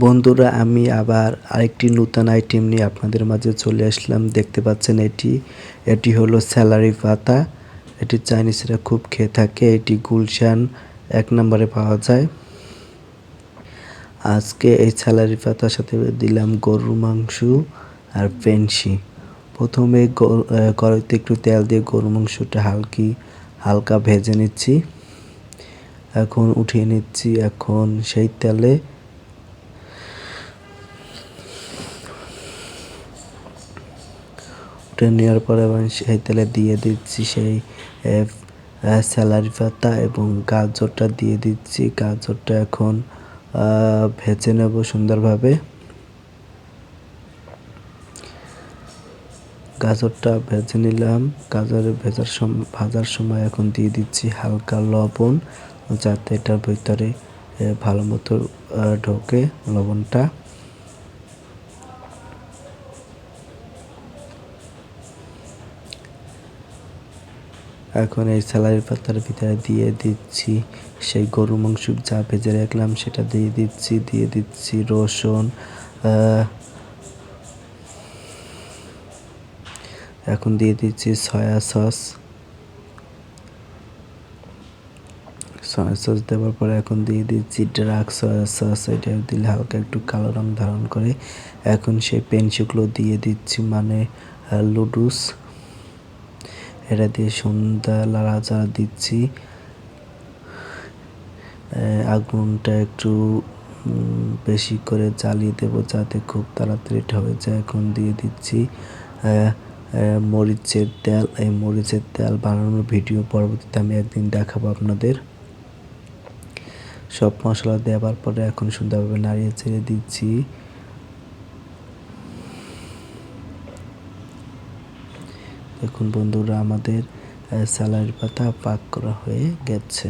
বন্ধুরা, আমি আবার আরেকটি নতুন আইটেম নিয়ে আপনাদের মাঝে চলে আসলাম। দেখতে পাচ্ছেন এটি হলো স্যালারি পাতা। এটি চাইনিজরা খুব খেয়ে থাকে। এটি গুলশান ১ নম্বরে পাওয়া যায়। আজকে এই স্যালারি পাতার সাথে দিলাম গরুর মাংস আর পেনসি। প্রথমে কড়াইতে একটু তেল দিয়ে গরুর মাংসটা হালকা ভেজে নিচ্ছি। এখন উঠিয়ে নিচ্ছি। এখন সেই তেলে নেওয়ার পরে এবং সেই তেলে দিয়ে দিচ্ছি সেই স্যালারি পাতা এবং গাজরটা দিয়ে দিচ্ছি। গাজরটা এখন ভেজে নেব সুন্দরভাবে। গাজরটা ভেজে নিলাম। গাজরের ভাজার সময় এখন দিয়ে দিচ্ছি হালকা লবণ, যাতে এটার ভিতরে ভালো মতো ঢোকে লবণটা। এখন এই স্যালারি পাতার ভিতরে দিয়ে দিচ্ছি সেই গরু মাংস যা ভেজে রাখলাম সেটা দিয়ে দিচ্ছি রসুন, এখন দিয়ে দিচ্ছি সয়া সস দেওয়ার পরে এখন দিয়ে দিচ্ছি ডার্ক সয়া সস। এটা দিলে হালকা একটু কালো রং ধারণ করে। এখন সেই পেনসিগুলো দিয়ে দিচ্ছি, মানে লুডুস। এটা দিয়ে সুন্দর নাড়াচাড়া দিচ্ছি। আগুনটা একটু বেশি করে জ্বালিয়ে দেবো যাতে খুব তাড়াতাড়ি এটা হয়ে যায়। এখন দিয়ে দিচ্ছি মরিচের তেল। এই মরিচের তেল বানানোর ভিডিও পরবর্তীতে আমি একদিন দেখাবো আপনাদের। সব মশলা দেওয়ার পরে এখন সুন্দরভাবে নাড়িয়ে ছেড়ে দিচ্ছি। দেখুন বন্ধুরা, আমাদের স্যালারি পাতা পাক করা হয়ে গেছে।